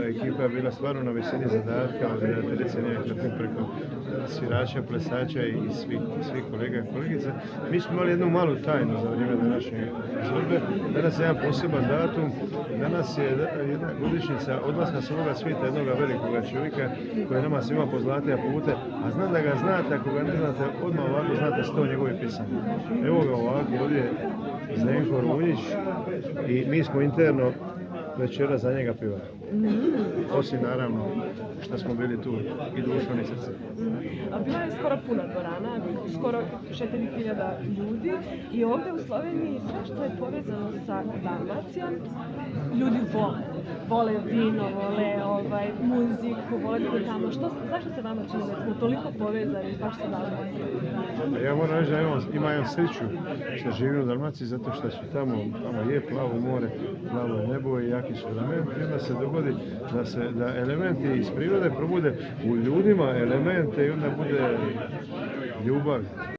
Ekipa je bila stvarno na visini zadatka od redateljice preko svirača, plesača i svih kolega i kolegica. Mi smo imali jednu malu tajnu za vrijeme današnje izložbe. Danas je jedan poseban datum. Danas je jedna godišnjica odlaska s ovoga svijeta jednoga velikoga čovjeka koji je nama svima pozlatija pute, a znam da ga znate, ako ga ne znate, odmah ovako znate 100 njegovih pisanja. Evo ga ovako, ovdje je Zdenko Runjić i mi smo interno večera za njega pivali. Osim naravno što smo bili tu i dušom i srcem. A bila je skoro puna dvorana, skoro 4000 ljudi i ovdje u Sloveniji sve što je povezano sa Dalmacijom, ljudi vole vino, vole muziku, vole biti tamo. Zašto se vama čini da smo toliko povezani baš sa Dalmacijom? Ja moram reći da imam sreću što živim u Dalmaciji zato što su tamo je plavo more, plavo je nebo i jaki su elementi. I onda se dogodi da elementi iz prirode probude u ljudima elemente i onda bude ljubav.